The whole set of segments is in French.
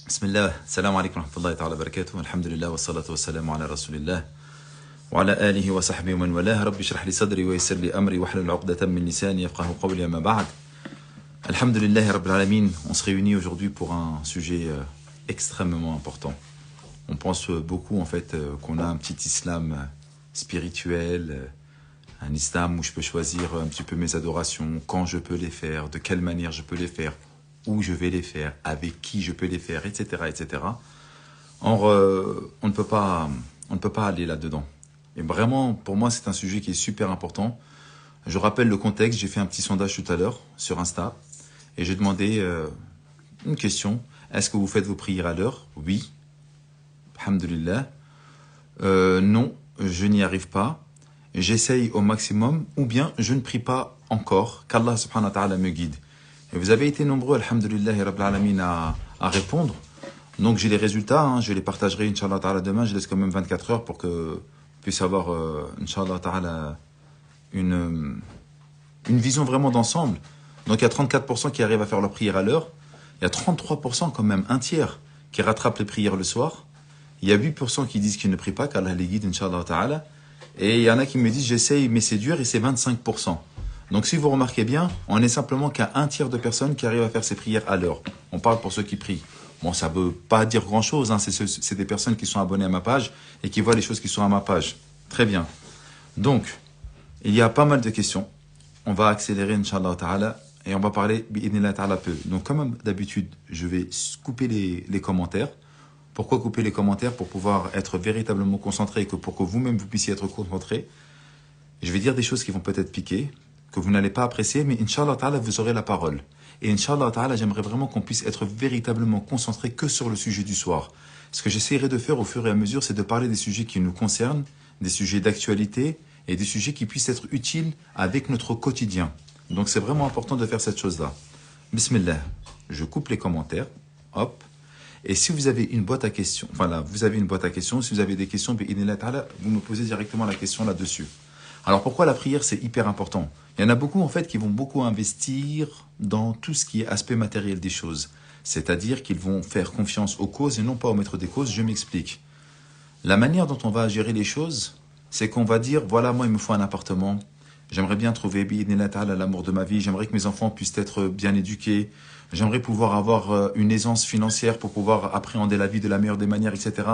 بسم الله السلام عليكم ورحمة الله تعالى وبركاته الحمد لله والصلاة والسلام على رسول الله وعلى آله وصحبه ومن والاه رب اشرح لي صدري ويسر لي أمري واحلل عقدة من لساني يفقهوا قولي أما بعد الحمد لله رب العالمين. On se réunit aujourd'hui pour un sujet extrêmement important. On pense beaucoup en fait qu'on a un petit islam spirituel, un islam où je peux choisir un petit peu mes adorations, quand je peux les faire, de quelle manière je peux les faire, où je vais les faire, avec qui je peux les faire, etc. etc. Or, on ne peut pas aller là-dedans. Et vraiment, pour moi, c'est un sujet qui est super important. Je rappelle le contexte, j'ai fait un petit sondage tout à l'heure sur Insta, et j'ai demandé une question. Est-ce que vous faites vos prières à l'heure? Oui. Alhamdulillah. Non, je n'y arrive pas. J'essaye au maximum, ou bien je ne prie pas encore, qu'Allah subhanahu wa ta'ala me guide. Et vous avez été nombreux, alhamdulillah, rabbil alamin, à répondre. Donc j'ai les résultats, je les partagerai, Inch'Allah ta'ala, demain. Je laisse quand même 24 heures pour que vous puissiez avoir, Inch'Allah ta'ala, une vision vraiment d'ensemble. Donc il y a 34% qui arrivent à faire leur prière à l'heure. Il y a 33%, quand même, un tiers, qui rattrapent les prières le soir. Il y a 8% qui disent qu'ils ne prient pas, qu'Allah les guide, Inch'Allah ta'ala. Et il y en a qui me disent, j'essaye, mais c'est dur, et c'est 25%. Donc si vous remarquez bien, on n'est simplement qu'à un tiers de personnes qui arrivent à faire ces prières à l'heure. On parle pour ceux qui prient. Bon, ça ne veut pas dire grand-chose, c'est des personnes qui sont abonnées à ma page et qui voient les choses qui sont à ma page. Très bien. Donc, il y a pas mal de questions. On va accélérer, Inch'Allah ta'ala, et on va parler, bi'idhnillah ta'ala, peu. Donc, comme d'habitude, je vais couper les commentaires. Pourquoi couper les commentaires? Pour pouvoir être véritablement concentré et pour que vous-même vous puissiez être concentré. Je vais dire des choses qui vont peut-être piquer, que vous n'allez pas apprécier, mais Inch'Allah ta'ala, vous aurez la parole. Et Inch'Allah ta'ala, j'aimerais vraiment qu'on puisse être véritablement concentré que sur le sujet du soir. Ce que j'essaierai de faire au fur et à mesure, c'est de parler des sujets qui nous concernent, des sujets d'actualité et des sujets qui puissent être utiles avec notre quotidien. Donc c'est vraiment important de faire cette chose-là. Bismillah. Je coupe les commentaires. Hop. Et si vous avez une boîte à questions, enfin là, vous avez une boîte à questions, si vous avez des questions, bi'idhnillah ta'ala, vous me posez directement la question là-dessus. Alors pourquoi la prière c'est hyper important? Il y en a beaucoup en fait qui vont beaucoup investir dans tout ce qui est aspect matériel des choses. C'est-à-dire qu'ils vont faire confiance aux causes et non pas au maître des causes. Je m'explique. La manière dont on va gérer les choses, c'est qu'on va dire, voilà, moi il me faut un appartement, j'aimerais bien trouver bi'idhnillah ta'ala l'amour de ma vie, j'aimerais que mes enfants puissent être bien éduqués, j'aimerais pouvoir avoir une aisance financière pour pouvoir appréhender la vie de la meilleure des manières, etc.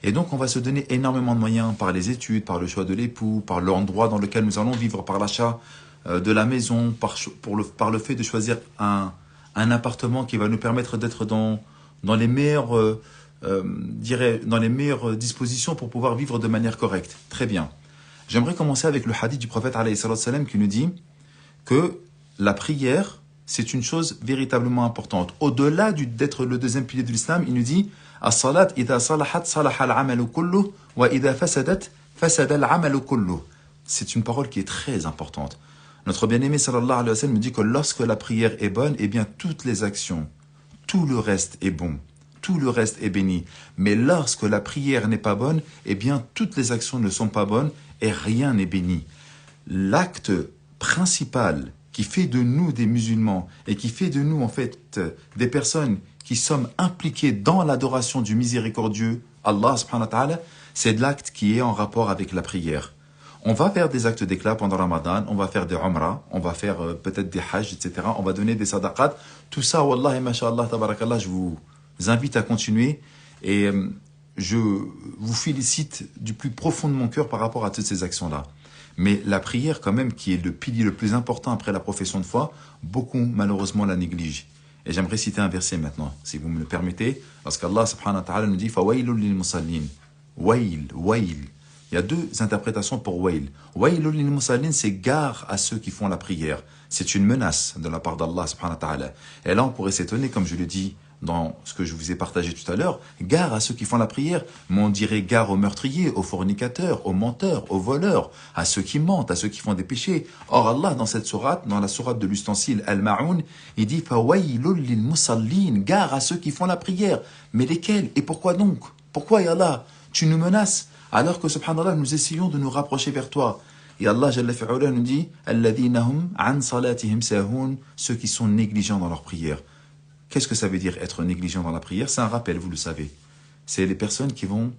Et donc, on va se donner énormément de moyens par les études, par le choix de l'époux, par l'endroit dans lequel nous allons vivre, par l'achat de la maison, par le fait de choisir un appartement qui va nous permettre d'être dans les meilleures, dans les meilleures dispositions pour pouvoir vivre de manière correcte. Très bien. J'aimerais commencer avec le hadith du prophète alayhi salam qui nous dit que la prière, c'est une chose véritablement importante. Au-delà d'être le deuxième pilier de l'islam, il nous dit as-salat idha salahat salaha al-amalu kulluh wa idha fasadat fasada al-amalu kulluh. C'est une parole qui est très importante. Notre bien-aimé sallallahu alayhi wa sallam nous dit que lorsque la prière est bonne, eh bien toutes les actions, tout le reste est bon. Tout le reste est béni. Mais lorsque la prière n'est pas bonne, eh bien toutes les actions ne sont pas bonnes et rien n'est béni. L'acte principal qui fait de nous des musulmans et qui fait de nous en fait des personnes qui sommes impliquées dans l'adoration du miséricordieux Allah subhanahu wa ta'ala, c'est de l'acte qui est en rapport avec la prière. On va faire des actes d'éclat pendant Ramadan, on va faire des umrah, on va faire peut-être des hajj, etc. On va donner des sadaqat. Tout ça, wallahi, masha'Allah, tabarakallah, je vous invite à continuer et je vous félicite du plus profond de mon cœur par rapport à toutes ces actions-là. Mais la prière, quand même, qui est le pilier le plus important après la profession de foi, beaucoup, malheureusement, la négligent. Et j'aimerais citer un verset maintenant, si vous me le permettez, parce qu'Allah, subhanahu wa ta'ala, nous dit « Fawailul lil musallin » Wail, wail. Il y a deux interprétations pour wail. Wailul lil musallin, c'est gare à ceux qui font la prière. C'est une menace de la part d'Allah, subhanahu wa ta'ala. Et là, on pourrait s'étonner, comme je le dis, dans ce que je vous ai partagé tout à l'heure, gare à ceux qui font la prière, mais on dirait gare aux meurtriers, aux fornicateurs, aux menteurs, aux voleurs, à ceux qui mentent, à ceux qui font des péchés. Or Allah, dans cette sourate, dans la sourate de l'ustensile Al-Ma'oun, il dit « Fawailul lil musallin » gare à ceux qui font la prière. Mais lesquels? Et pourquoi donc? Pourquoi, ya Allah, tu nous menaces alors que, subhanallah, nous essayons de nous rapprocher vers toi? Et Allah Jalla fi'ala nous dit « Alladhina hum an salatihim sahun » ceux qui sont négligents dans leur prière. Qu'est-ce que ça veut dire être négligent dans la prière? C'est un rappel, vous le savez. C'est les personnes qui vont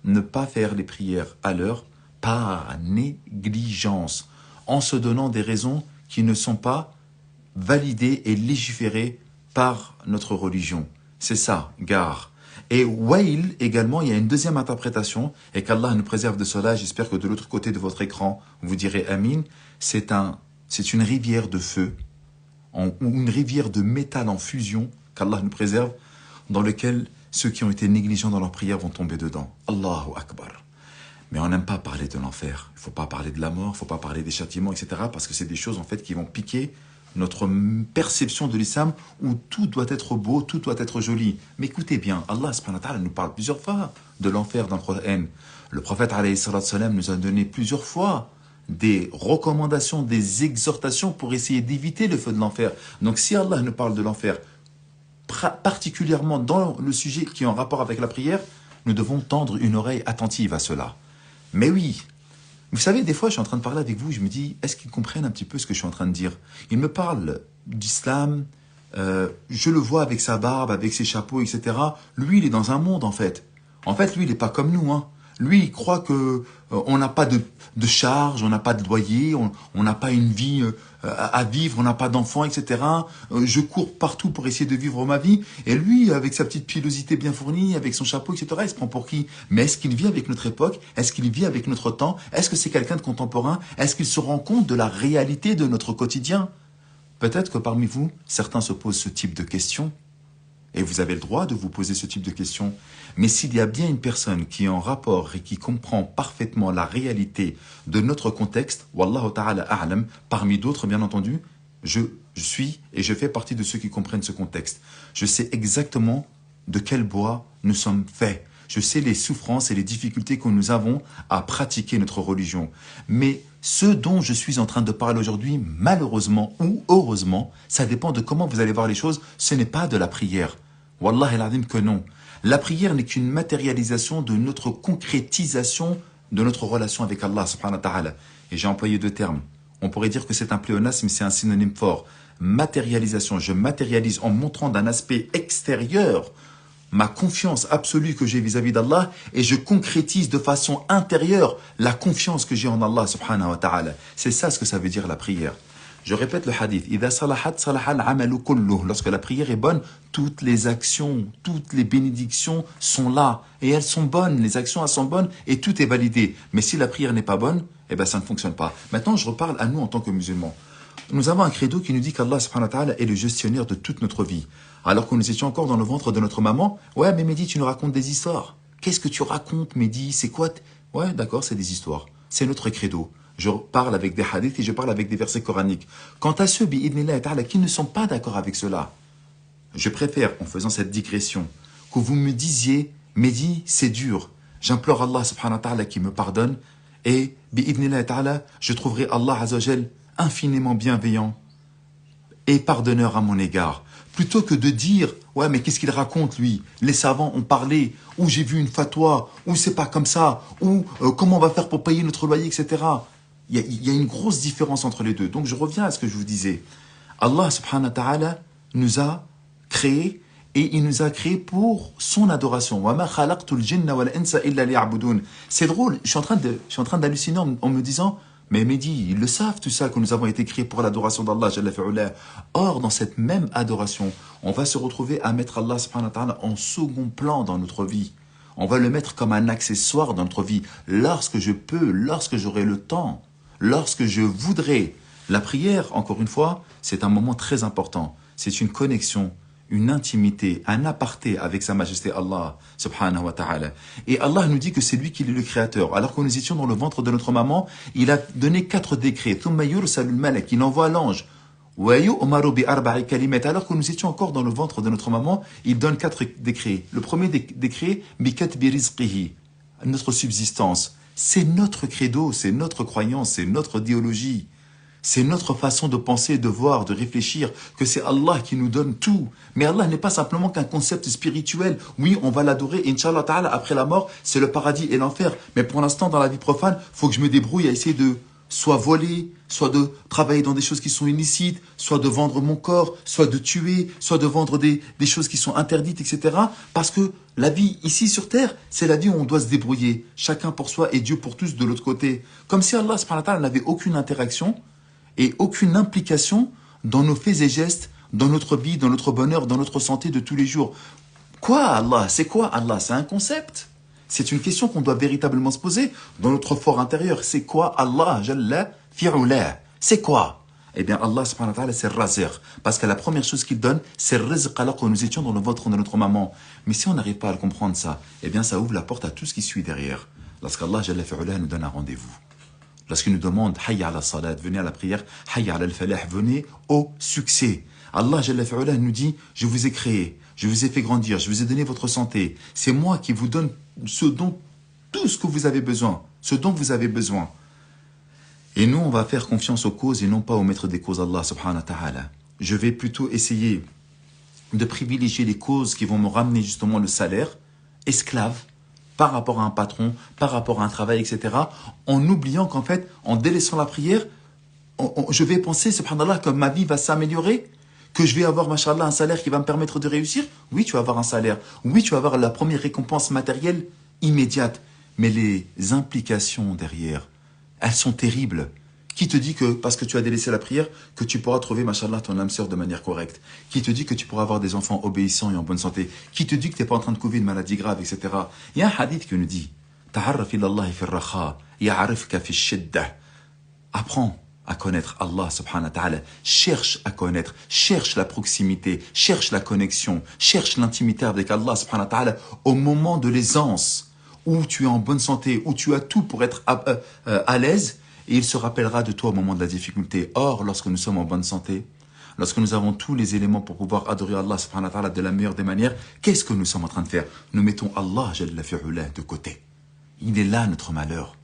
ne pas faire les prières à l'heure par négligence, en se donnant des raisons qui ne sont pas validées et légiférées par notre religion. C'est ça, gare. Et wail également, il y a une deuxième interprétation, et qu'Allah nous préserve de cela. J'espère que de l'autre côté de votre écran, vous direz Amin. C'est une rivière de feu, ou une rivière de métal en fusion, qu'Allah nous préserve, dans lequel ceux qui ont été négligents dans leur prière vont tomber dedans. Allahu Akbar. Mais on n'aime pas parler de l'enfer. Il ne faut pas parler de la mort, il ne faut pas parler des châtiments, etc. Parce que c'est des choses en fait qui vont piquer notre perception de l'islam où tout doit être beau, tout doit être joli. Mais écoutez bien, Allah subhanahu wa ta'ala nous parle plusieurs fois de l'enfer dans le Coran. Le prophète alayhi salatu salam nous a donné plusieurs fois des recommandations, des exhortations pour essayer d'éviter le feu de l'enfer. Donc si Allah nous parle de l'enfer, particulièrement dans le sujet qui est en rapport avec la prière, nous devons tendre une oreille attentive à cela. Mais oui, vous savez, des fois, je suis en train de parler avec vous, je me dis, est-ce qu'ils comprennent un petit peu ce que je suis en train de dire? Ils me parlent d'islam, je le vois avec sa barbe, avec ses chapeaux, etc. Lui, il est dans un monde, en fait. En fait, lui, il n'est pas comme nous, hein. Lui, il croit que on n'a pas de charge, on n'a pas de loyer, on n'a pas une vie à vivre, on n'a pas d'enfants, etc. Je cours partout pour essayer de vivre ma vie. Et lui, avec sa petite pilosité bien fournie, avec son chapeau, etc., il se prend pour qui? Mais est-ce qu'il vit avec notre époque? Est-ce qu'il vit avec notre temps? Est-ce que c'est quelqu'un de contemporain? Est-ce qu'il se rend compte de la réalité de notre quotidien? Peut-être que parmi vous, certains se posent ce type de questions. Et vous avez le droit de vous poser ce type de questions. Mais s'il y a bien une personne qui est en rapport et qui comprend parfaitement la réalité de notre contexte, Wallahu ta'ala a'lam, parmi d'autres bien entendu, je suis et je fais partie de ceux qui comprennent ce contexte. Je sais exactement de quel bois nous sommes faits. Je sais les souffrances et les difficultés que nous avons à pratiquer notre religion. Mais ce dont je suis en train de parler aujourd'hui, malheureusement ou heureusement, ça dépend de comment vous allez voir les choses, ce n'est pas de la prière. Wallah el-azim que non. La prière n'est qu'une matérialisation de notre concrétisation de notre relation avec Allah subhanahu wa ta'ala. Et j'ai employé deux termes. On pourrait dire que c'est un pléonasme, mais c'est un synonyme fort. Matérialisation, je matérialise en montrant d'un aspect extérieur ma confiance absolue que j'ai vis-à-vis d'Allah et je concrétise de façon intérieure la confiance que j'ai en Allah subhanahu wa ta'ala. C'est ça ce que ça veut dire la prière. Je répète le hadith. Lorsque la prière est bonne, toutes les actions, toutes les bénédictions sont là. Et elles sont bonnes, les actions elles sont bonnes et tout est validé. Mais si la prière n'est pas bonne, eh ben ça ne fonctionne pas. Maintenant, je reparle à nous en tant que musulmans. Nous avons un credo qui nous dit qu'Allah subhanahu wa ta'ala est le gestionnaire de toute notre vie. Alors que nous étions encore dans le ventre de notre maman, ouais mais Mehdi, tu nous racontes des histoires. Qu'est-ce que tu racontes Mehdi? C'est quoi? Ouais d'accord, c'est des histoires. C'est notre credo. Je parle avec des hadiths et je parle avec des versets coraniques. Quant à ceux bi'idnillah ta'ala qui ne sont pas d'accord avec cela, je préfère, en faisant cette digression, que vous me disiez, Mehdi, c'est dur. J'implore Allah subhanahu wa ta'ala qui me pardonne et bi'idnillah ta'ala, je trouverai Allah azza wa jal infiniment bienveillant et pardonneur à mon égard. Plutôt que de dire, ouais mais qu'est-ce qu'il raconte lui? Les savants ont parlé, ou j'ai vu une fatwa, ou c'est pas comme ça, ou comment on va faire pour payer notre loyer, etc. Il y a une grosse différence entre les deux. Donc je reviens à ce que je vous disais. Allah subhanahu wa ta'ala nous a créés et il nous a créés pour son adoration. C'est drôle, je suis en train d'halluciner en me disant, mais Mehdi, ils le savent tout ça, que nous avons été créés pour l'adoration d'Allah. Or, dans cette même adoration, on va se retrouver à mettre Allah subhanahu wa ta'ala en second plan dans notre vie. On va le mettre comme un accessoire dans notre vie. Lorsque je peux, lorsque j'aurai le temps, lorsque je voudrais. La prière, encore une fois, c'est un moment très important. C'est une connexion, une intimité, un aparté avec Sa Majesté Allah subhanahu wa ta'ala. Et Allah nous dit que c'est lui qui est le créateur. Alors que nous étions dans le ventre de notre maman, il a donné 4 décrets. Il envoie l'ange. Alors que nous étions encore dans le ventre de notre maman, il donne 4 décrets. Le premier décret, notre subsistance. C'est notre credo, c'est notre croyance, c'est notre idéologie. C'est notre façon de penser, de voir, de réfléchir, que c'est Allah qui nous donne tout. Mais Allah n'est pas simplement qu'un concept spirituel. Oui, on va l'adorer, Inch'Allah Ta'ala, après la mort, c'est le paradis et l'enfer. Mais pour l'instant, dans la vie profane, il faut que je me débrouille à essayer de soit voler, soit de travailler dans des choses qui sont illicites, soit de vendre mon corps, soit de tuer, soit de vendre des choses qui sont interdites, etc. Parce que la vie ici sur terre, c'est la vie où on doit se débrouiller. Chacun pour soi et Dieu pour tous de l'autre côté. Comme si Allah subhanahu wa ta'ala n'avait aucune interaction et aucune implication dans nos faits et gestes, dans notre vie, dans notre bonheur, dans notre santé de tous les jours. Quoi Allah? C'est quoi Allah? C'est un concept. C'est une question qu'on doit véritablement se poser dans notre fort intérieur. C'est quoi Allah Jalla fi'ula? C'est quoi? Eh bien Allah subhanahu wa ta'ala c'est Razir. Parce que la première chose qu'il donne, c'est le rizq alors que nous étions dans le ventre de notre maman. Mais si on n'arrive pas à le comprendre ça, eh bien ça ouvre la porte à tout ce qui suit derrière. Lorsqu'Allah Jalla fi'ula nous donne un rendez-vous. Lorsqu'il nous demande Hayya ala salat, venez à la prière, Hayya ala al-falah, venez au succès. Allah Jalla fi'ula nous dit, je vous ai créé, je vous ai fait grandir, je vous ai donné votre santé. C'est moi qui vous donne tout ce que vous avez besoin, ce dont vous avez besoin. Et nous, on va faire confiance aux causes et non pas au maître des causes, Allah subhanahu wa ta'ala. Je vais plutôt essayer de privilégier les causes qui vont me ramener justement le salaire, esclave, par rapport à un patron, par rapport à un travail, etc. En oubliant qu'en fait, en délaissant la prière, je vais penser, subhanallah, que ma vie va s'améliorer, que je vais avoir, mashallah, un salaire qui va me permettre de réussir. Oui, tu vas avoir un salaire. Oui, tu vas avoir la première récompense matérielle immédiate. Mais les implications derrière, elles sont terribles. Qui te dit que, parce que tu as délaissé la prière, que tu pourras trouver, mashallah, ton âme sœur de manière correcte? Qui te dit que tu pourras avoir des enfants obéissants et en bonne santé? Qui te dit que tu n'es pas en train de couver une maladie grave, etc. Il y a un hadith qui nous dit, Ta'arraf ilallahi fi ar-rakha, ya'arifka fi ash-shiddah. Apprends à connaître Allah subhanahu wa ta'ala, cherche à connaître, cherche la proximité, cherche la connexion, cherche l'intimité avec Allah subhanahu wa ta'ala au moment de l'aisance, où tu es en bonne santé, où tu as tout pour être à l'aise, et il se rappellera de toi au moment de la difficulté. Or, lorsque nous sommes en bonne santé, lorsque nous avons tous les éléments pour pouvoir adorer Allah subhanahu wa ta'ala de la meilleure des manières, qu'est-ce que nous sommes en train de faire? Nous mettons Allah jalla fi'ula de côté. Il est là notre malheur.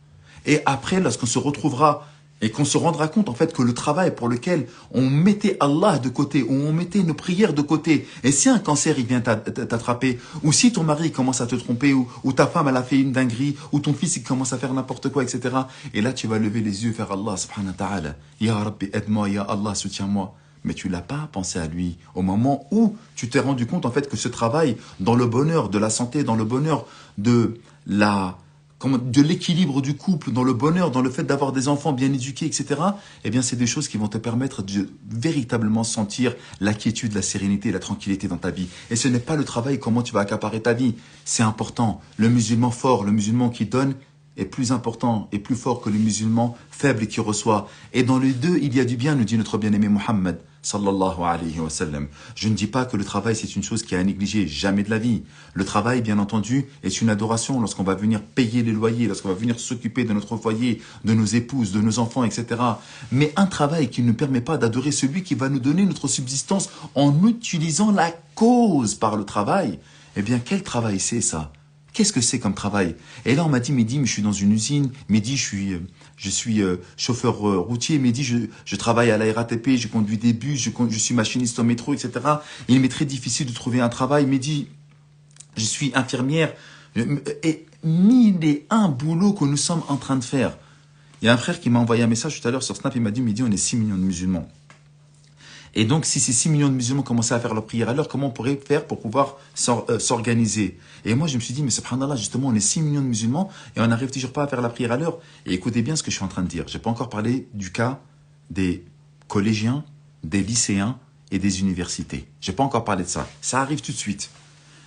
Et après, lorsqu'on se retrouvera et qu'on se rendra compte en fait que le travail pour lequel on mettait Allah de côté, ou on mettait nos prières de côté, et si un cancer il vient t'attraper, ou si ton mari commence à te tromper, ou ta femme elle a fait une dinguerie, ou ton fils il commence à faire n'importe quoi, etc. Et là tu vas lever les yeux vers Allah subhanahu wa ta'ala. Ya Rabbi aide-moi, Ya Allah soutiens-moi. Mais tu l'as pas pensé à lui au moment où tu t'es rendu compte en fait que ce travail dans le bonheur de la santé, dans le bonheur de l'équilibre du couple, dans le bonheur, dans le fait d'avoir des enfants bien éduqués, etc. Eh bien, c'est des choses qui vont te permettre de véritablement sentir la quiétude, la sérénité et la tranquillité dans ta vie. Et ce n'est pas le travail, comment tu vas accaparer ta vie. C'est important. Le musulman fort, le musulman qui donne, est plus important et plus fort que le musulman faible et qui reçoit. Et dans les deux, il y a du bien, nous dit notre bien-aimé Muhammad, sallallahu alayhi wa sallam. Je ne dis pas que le travail, c'est une chose qui est à négliger, jamais de la vie. Le travail, bien entendu, est une adoration lorsqu'on va venir payer les loyers, lorsqu'on va venir s'occuper de notre foyer, de nos épouses, de nos enfants, etc. Mais un travail qui ne permet pas d'adorer celui qui va nous donner notre subsistance en utilisant la cause par le travail, eh bien, quel travail c'est ça? Qu'est-ce que c'est comme travail? Et là, on m'a dit, Mehdi, mais je suis dans une usine. Mehdi, je suis chauffeur routier. Mehdi, je travaille à la RATP, je conduis des bus, je suis machiniste au métro, etc. Il m'est très difficile de trouver un travail. Mehdi, je suis infirmière. Et mille et un boulots que nous sommes en train de faire. Il y a un frère qui m'a envoyé un message tout à l'heure sur Snap. Il m'a dit, Mehdi, on est 6 millions de musulmans. Et donc, si ces 6 millions de musulmans commençaient à faire leur prière à l'heure, comment on pourrait faire pour pouvoir s'organiser? Et moi, je me suis dit, mais subhanallah, justement, on est 6 millions de musulmans et on n'arrive toujours pas à faire la prière à l'heure. Et écoutez bien ce que je suis en train de dire. Je n'ai pas encore parlé du cas des collégiens, des lycéens et des universités. Je n'ai pas encore parlé de ça. Ça arrive tout de suite.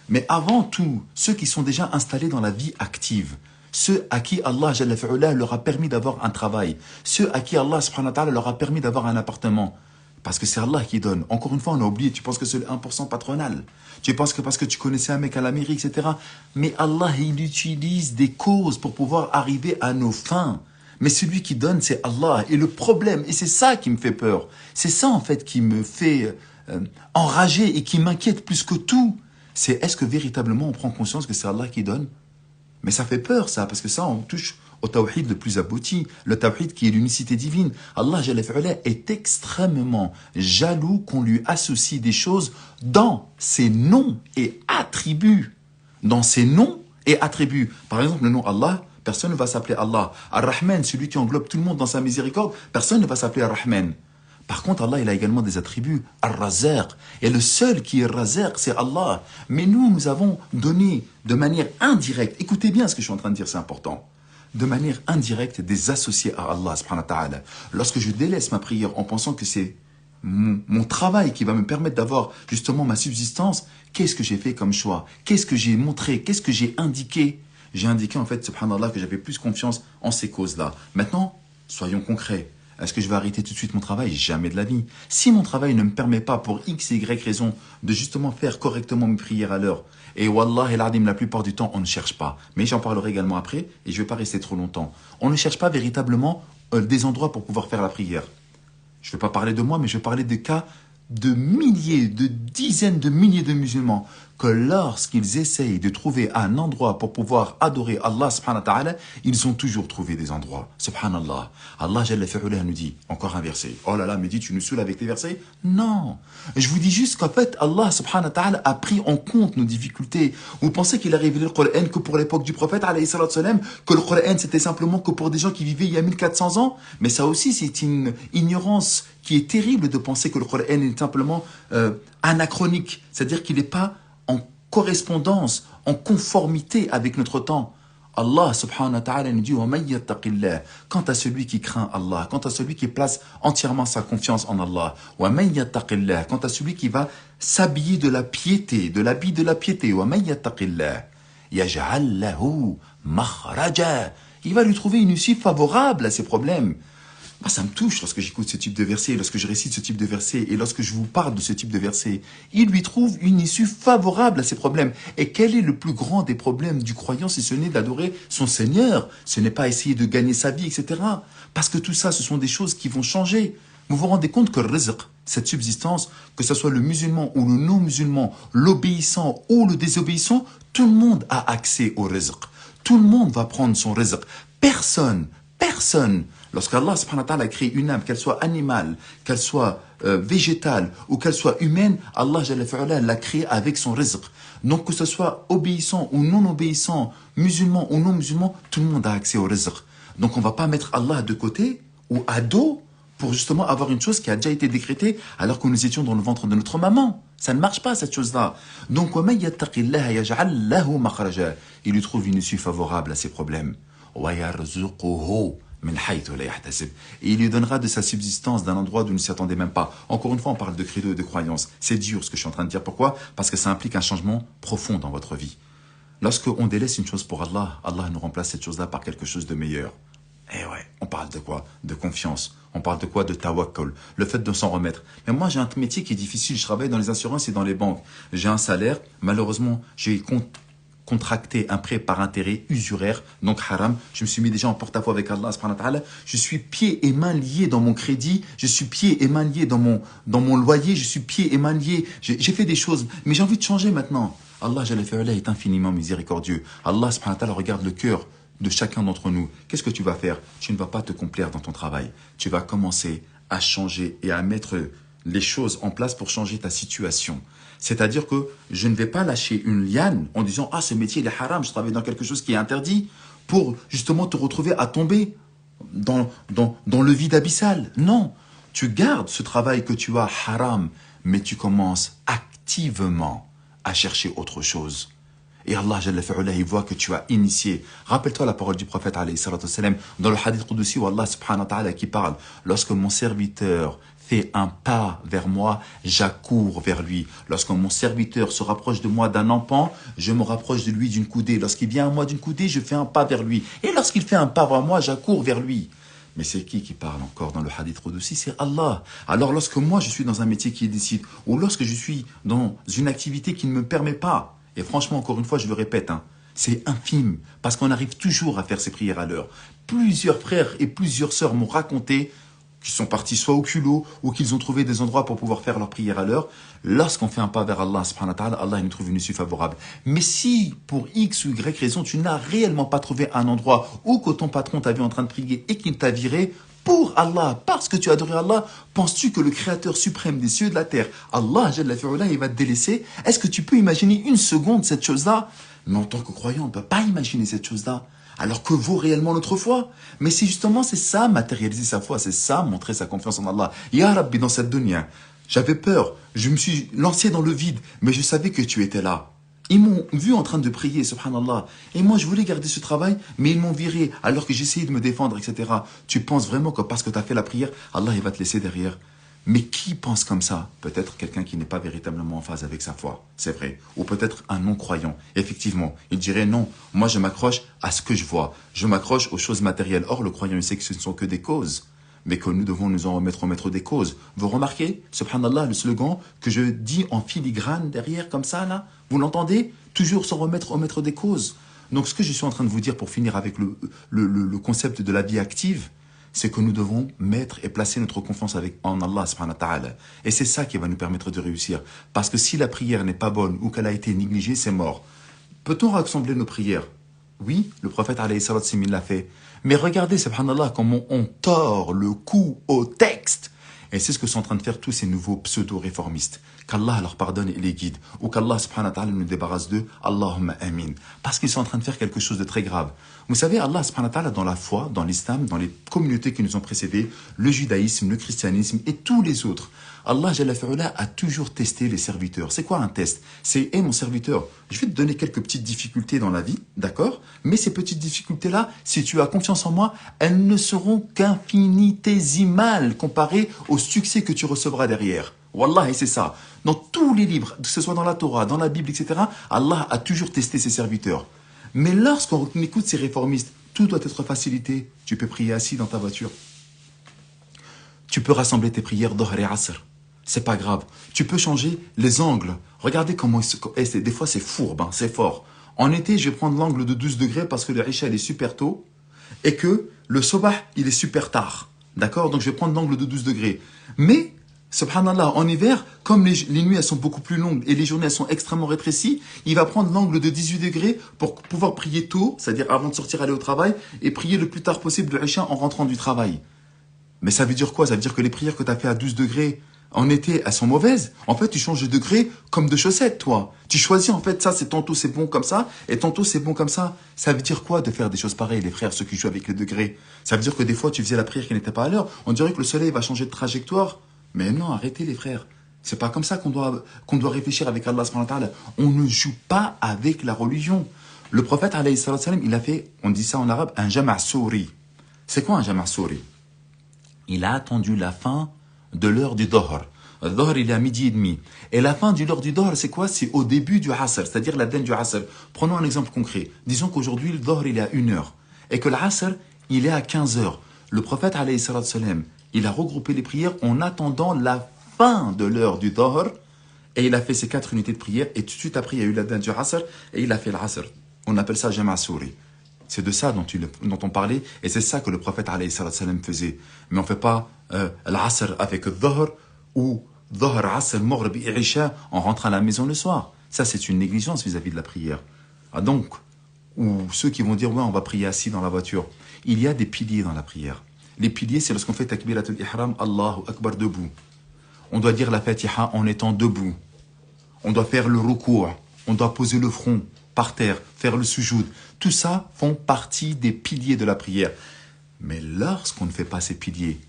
Mais avant tout, ceux qui sont déjà installés dans la vie active, ceux à qui Allah Jalla fi'ula leur a permis d'avoir un travail, ceux à qui Allah subhanahu wa ta'ala leur a permis d'avoir un appartement, parce que c'est Allah qui donne. Encore une fois, on a oublié, tu penses que c'est le 1% patronal. Tu penses que parce que tu connaissais un mec à la mairie, etc. Mais Allah, il utilise des causes pour pouvoir arriver à nos fins. Mais celui qui donne, c'est Allah. Et le problème, et c'est ça qui me fait peur, c'est ça en fait qui me fait enrager et qui m'inquiète plus que tout, c'est est-ce que véritablement on prend conscience que c'est Allah qui donne? Mais ça fait peur ça, parce que ça on touche au tawhid le plus abouti, le tawhid qui est l'unicité divine. Allah Jalla fi'ala est extrêmement jaloux qu'on lui associe des choses dans ses noms et attributs. Dans ses noms et attributs. Par exemple, le nom Allah, personne ne va s'appeler Allah. Ar-Rahman, celui qui englobe tout le monde dans sa miséricorde, personne ne va s'appeler Ar-Rahman. Par contre, Allah, il a également des attributs. Ar-Razaq. Et le seul qui est Razaq, c'est Allah. Mais nous avons donné de manière indirecte, écoutez bien ce que je suis en train de dire, c'est important, de manière indirecte des associés à Allah, subhanahu wa ta'ala. Lorsque je délaisse ma prière en pensant que c'est mon travail qui va me permettre d'avoir justement ma subsistance, qu'est-ce que j'ai fait comme choix? Qu'est-ce que j'ai montré? Qu'est-ce que j'ai indiqué? J'ai indiqué en fait, subhanallah, que j'avais plus confiance en ces causes-là. Maintenant, soyons concrets. Est-ce que je vais arrêter tout de suite mon travail? Jamais de la vie. Si mon travail ne me permet pas, pour X et Y raison, de justement faire correctement mes prières à l'heure, et wallah et l'adim, la plupart du temps, on ne cherche pas. Mais j'en parlerai également après, et je ne vais pas rester trop longtemps. On ne cherche pas véritablement des endroits pour pouvoir faire la prière. Je ne vais pas parler de moi, mais je vais parler des cas de milliers, de dizaines de milliers de musulmans que lorsqu'ils essayent de trouver un endroit pour pouvoir adorer Allah subhanahu wa ta'ala, ils ont toujours trouvé des endroits. Subhanallah. Allah Jalla fi'ula nous dit, encore un verset. Oh là là, me dit, tu nous saoules avec tes versets? Non. Je vous dis juste qu'en fait, Allah subhanahu wa ta'ala a pris en compte nos difficultés. Vous pensez qu'il a révélé le Coran que pour l'époque du prophète, alayhi salatu salam, que le Coran c'était simplement que pour des gens qui vivaient il y a 1400 ans? Mais ça aussi, c'est une ignorance qui est terrible de penser que le Coran est simplement anachronique. C'est-à-dire qu'il n'est pas en correspondance, en conformité avec notre temps. Allah subhanahu wa ta'ala nous dit « Quant à celui qui craint Allah, quant à celui qui place entièrement sa confiance en Allah, quant à celui qui va s'habiller de la piété, de l'habit de la piété, il va lui trouver une issue favorable à ses problèmes. » Moi, ça me touche lorsque j'écoute ce type de verset, lorsque je récite ce type de verset et lorsque je vous parle de ce type de verset. Il lui trouve une issue favorable à ses problèmes. Et quel est le plus grand des problèmes du croyant si ce n'est d'adorer son Seigneur? Ce n'est pas essayer de gagner sa vie, etc. Parce que tout ça, ce sont des choses qui vont changer. Vous vous rendez compte que le rizq, cette subsistance, que ce soit le musulman ou le non-musulman, l'obéissant ou le désobéissant, tout le monde a accès au rizq. Tout le monde va prendre son rizq. Personne, lorsqu'Allah subhanahu wa ta'ala a créé une âme, qu'elle soit animale, qu'elle soit végétale ou qu'elle soit humaine, Allah jalla fi'ala l'a créée avec son rizq. Donc que ce soit obéissant ou non obéissant, musulman ou non musulman, tout le monde a accès au rizq. Donc on ne va pas mettre Allah de côté ou à dos pour justement avoir une chose qui a déjà été décrétée alors que nous étions dans le ventre de notre maman. Ça ne marche pas cette chose-là. Donc il lui trouve une issue favorable à ses problèmes. Et il lui donnera de sa subsistance d'un endroit d'où il ne s'y attendait même pas. Encore une fois, on parle de credo et de croyance. C'est dur ce que je suis en train de dire. Pourquoi? Parce que ça implique un changement profond dans votre vie. Lorsqu'on délaisse une chose pour Allah, Allah nous remplace cette chose-là par quelque chose de meilleur. Eh ouais, on parle de quoi? De confiance. On parle de quoi? De tawakkul. Le fait de s'en remettre. Mais moi, j'ai un métier qui est difficile. Je travaille dans les assurances et dans les banques. J'ai un salaire. Malheureusement, j'ai contracté un prêt par intérêt usuraire, donc haram. Je me suis mis déjà en porte-à-faux avec Allah subhanahu wa ta'ala. Je suis pieds et mains liés dans mon crédit. Je suis pieds et mains liés dans mon loyer. Je suis pieds et mains liés. J'ai fait des choses, mais j'ai envie de changer maintenant. Allah Jalla fi'ala est infiniment miséricordieux. Allah subhanahu wa ta'ala regarde le cœur de chacun d'entre nous. Qu'est-ce que tu vas faire? Tu ne vas pas te complaire dans ton travail. Tu vas commencer à changer et à mettre les choses en place pour changer ta situation. C'est-à-dire que je ne vais pas lâcher une liane en disant « Ah, ce métier, il est haram, je travaille dans quelque chose qui est interdit » pour justement te retrouver à tomber dans le vide abyssal. Non, tu gardes ce travail que tu as haram, mais tu commences activement à chercher autre chose. Et Allah Jalla fi'ala, il voit que tu as initié. Rappelle-toi la parole du prophète alayhi salatu wassalam, dans le hadith Qudusi où Allah subhanahu wa ta'ala qui parle, lorsque mon serviteur fait un pas vers moi, j'accours vers lui. Lorsque mon serviteur se rapproche de moi d'un empan, je me rapproche de lui d'une coudée. Lorsqu'il vient à moi d'une coudée, je fais un pas vers lui. Et lorsqu'il fait un pas vers moi, j'accours vers lui. Mais c'est qui parle encore dans le hadith Qudusi? C'est Allah. Alors lorsque moi je suis dans un métier qui est illicite, ou lorsque je suis dans une activité qui ne me permet pas, et franchement encore une fois je le répète, c'est infime, parce qu'on arrive toujours à faire ses prières à l'heure. Plusieurs frères et plusieurs sœurs m'ont raconté qu'ils sont partis soit au culot ou qu'ils ont trouvé des endroits pour pouvoir faire leur prière à l'heure. Lorsqu'on fait un pas vers Allah, subhanahu wa ta'ala, Allah il nous trouve une issue favorable. Mais si, pour X ou Y raison, tu n'as réellement pas trouvé un endroit où que ton patron t'a vu en train de prier et qu'il t'a viré, pour Allah, parce que tu as adoré Allah, penses-tu que le Créateur suprême des cieux et de la terre, Allah, Jalla fi'ula, il va te délaisser? Est-ce que tu peux imaginer une seconde cette chose-là? Mais en tant que croyant, on ne peut pas imaginer cette chose-là. Alors que vaut réellement notre foi? Mais c'est justement, c'est ça, matérialiser sa foi, c'est ça, montrer sa confiance en Allah. Ya Rabbi, dans cette dunya, j'avais peur, je me suis lancé dans le vide, mais je savais que tu étais là. Ils m'ont vu en train de prier, subhanallah. Et moi, je voulais garder ce travail, mais ils m'ont viré alors que j'essayais de me défendre, etc. Tu penses vraiment que parce que tu as fait la prière, Allah il va te laisser derrière? Mais qui pense comme ça? Peut-être quelqu'un qui n'est pas véritablement en phase avec sa foi, c'est vrai. Ou peut-être un non-croyant. Effectivement, il dirait non, moi je m'accroche à ce que je vois. Je m'accroche aux choses matérielles. Or, le croyant, il sait que ce ne sont que des causes, mais que nous devons nous en remettre au maître des causes. Vous remarquez, subhanallah, le slogan que je dis en filigrane derrière, comme ça, là? Vous l'entendez? Toujours s'en remettre au maître des causes. Donc, ce que je suis en train de vous dire pour finir avec le concept de la vie active, c'est que nous devons mettre et placer notre confiance en Allah subhanahu wa ta'ala. Et c'est ça qui va nous permettre de réussir. Parce que si la prière n'est pas bonne ou qu'elle a été négligée, c'est mort. Peut-on rassembler nos prières? Oui, le prophète alayhi salat il l'a fait. Mais regardez, subhanallah, comment on tord le cou au texte. Et c'est ce que sont en train de faire tous ces nouveaux pseudo-réformistes. Qu'Allah leur pardonne et les guide. Ou qu'Allah subhanahu wa ta'ala nous débarrasse d'eux. Allahumma amin. Parce qu'ils sont en train de faire quelque chose de très grave. Vous savez, Allah subhanahu wa ta'ala, dans la foi, dans l'islam, dans les communautés qui nous ont précédés, le judaïsme, le christianisme et tous les autres, Allah Jalla fi'ula a toujours testé les serviteurs. C'est quoi un test? C'est, hé mon serviteur, je vais te donner quelques petites difficultés dans la vie, d'accord? Mais ces petites difficultés-là, si tu as confiance en moi, elles ne seront qu'infinitésimales comparées au succès que tu recevras derrière. Wallah, et c'est ça. Dans tous les livres, que ce soit dans la Torah, dans la Bible, etc., Allah a toujours testé ses serviteurs. Mais lorsqu'on écoute ces réformistes, tout doit être facilité. Tu peux prier assis dans ta voiture. Tu peux rassembler tes prières Dhuhr et Asr. C'est pas grave. Tu peux changer les angles. Regardez comment des fois c'est fourbe, hein, c'est fort. En été, je vais prendre l'angle de 12 degrés parce que le Isha il est super tôt et que le Sobah il est super tard. D'accord? Donc je vais prendre l'angle de 12 degrés. Mais subhanallah, en hiver, comme les nuits elles sont beaucoup plus longues et les journées elles sont extrêmement rétrécies, il va prendre l'angle de 18 degrés pour pouvoir prier tôt, c'est-à-dire avant de sortir aller au travail, et prier le plus tard possible le Isha en rentrant du travail. Mais ça veut dire quoi? Ça veut dire que les prières que tu as fait à 12 degrés en été, elles sont mauvaises. En fait, tu changes de degré comme de chaussettes, toi. Tu choisis, en fait, ça, c'est tantôt c'est bon comme ça, et tantôt c'est bon comme ça. Ça veut dire quoi de faire des choses pareilles, les frères, ceux qui jouent avec les degrés? Ça veut dire que des fois, tu faisais la prière qui n'était pas à l'heure. On dirait que le soleil va changer de trajectoire. Mais non, arrêtez, les frères. C'est pas comme ça qu'on doit réfléchir avec Allah subhanahu wa ta'ala. On ne joue pas avec la religion. Le prophète, alayhi salam, il a fait, on dit ça en arabe, un jama' souri. C'est quoi un jama' souri? Il a attendu la fin de l'heure du Dhuhr. Le Dhuhr, il est à midi et demi. Et la fin de l'heure du Dhuhr, c'est quoi? C'est au début du Asr, c'est-à-dire la denne du Asr. Prenons un exemple concret. Disons qu'aujourd'hui, le Dhuhr, il est à 1h. Et que l'Asr, il est à 15h. Le prophète, alayhi salam, il a regroupé les prières en attendant la fin de l'heure du Dhuhr. Et il a fait ses 4 unités de prière. Et tout de suite après, il y a eu la denne du Asr. Et il a fait l'Asr. On appelle ça Jama' Souri. C'est de ça dont on parlait, et c'est ça que le prophète alayhi salam faisait. Mais on ne fait pas l'Asr avec le Dhuhr, ou Dhuhr, Asr, Maghrib et Isha en rentrant à la maison le soir. Ça, c'est une négligence vis-à-vis de la prière. Ah donc, ou ceux qui vont dire, ouais, on va prier assis dans la voiture. Il y a des piliers dans la prière. Les piliers, c'est lorsqu'on fait Takbiratul Ihram, Allahu Akbar debout. On doit dire la Fatiha en étant debout. On doit faire le ruku', on doit poser le front par terre, faire le sujoud. Tout ça font partie des piliers de la prière. Mais lorsqu'on ne fait pas ces piliers,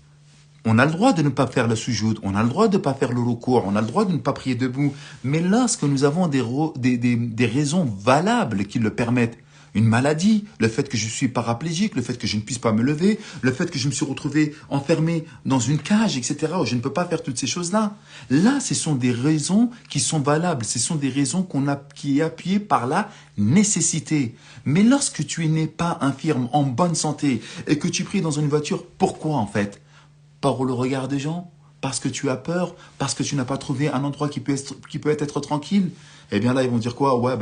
on a le droit de ne pas faire le sujoud, on a le droit de ne pas faire le recours, on a le droit de ne pas prier debout. Mais lorsque nous avons des raisons valables qui le permettent, une maladie, le fait que je suis paraplégique, le fait que je ne puisse pas me lever, le fait que je me suis retrouvé enfermé dans une cage, etc., où je ne peux pas faire toutes ces choses-là. Là, ce sont des raisons qui sont valables, ce sont des raisons qui est appuyées par la nécessité. Mais lorsque tu n'es pas infirme, en bonne santé, et que tu pries dans une voiture, pourquoi en fait? Par le regard des gens? Parce que tu as peur? Parce que tu n'as pas trouvé un endroit qui peut être tranquille? Eh bien là, ils vont dire quoi? Ouais,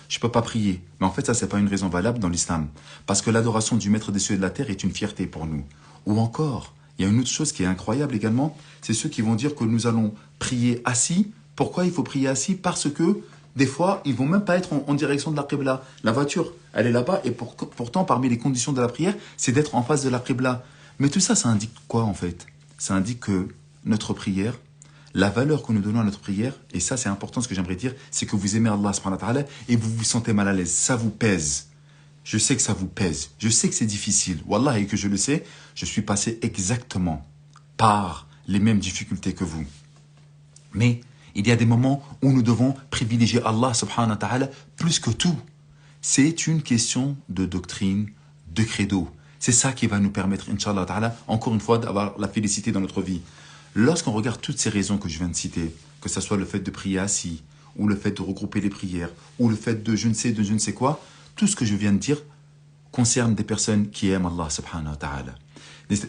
je peux pas prier. Mais en fait, ça, c'est pas une raison valable dans l'islam. Parce que l'adoration du maître des cieux et de la terre est une fierté pour nous. Ou encore, il y a une autre chose qui est incroyable également, c'est ceux qui vont dire que nous allons prier assis. Pourquoi il faut prier assis? Parce que des fois, ils vont même pas être en direction de la Qibla. La voiture, elle est là-bas, et pourtant, parmi les conditions de la prière, c'est d'être en face de la Qibla. Mais tout ça, ça indique quoi en fait? Ça indique que notre prière, la valeur que nous donnons à notre prière, et ça c'est important, ce que j'aimerais dire, c'est que vous aimez Allah subhanahu wa ta'ala et vous vous sentez mal à l'aise, ça vous pèse. je sais que ça vous pèse, je sais que c'est difficile. Wallah, et que je le sais, je suis passé exactement par les mêmes difficultés que vous. Mais il y a des moments où nous devons privilégier Allah subhanahu wa ta'ala plus que tout. C'est une question de doctrine, de credo. C'est ça qui va nous permettre, Inch'Allah ta'ala, encore une fois, d'avoir la félicité dans notre vie. Lorsqu'on regarde toutes ces raisons que je viens de citer, que ce soit le fait de prier assis, ou le fait de regrouper les prières, ou le fait de je ne sais quoi, tout ce que je viens de dire concerne des personnes qui aiment Allah subhanahu wa ta'ala.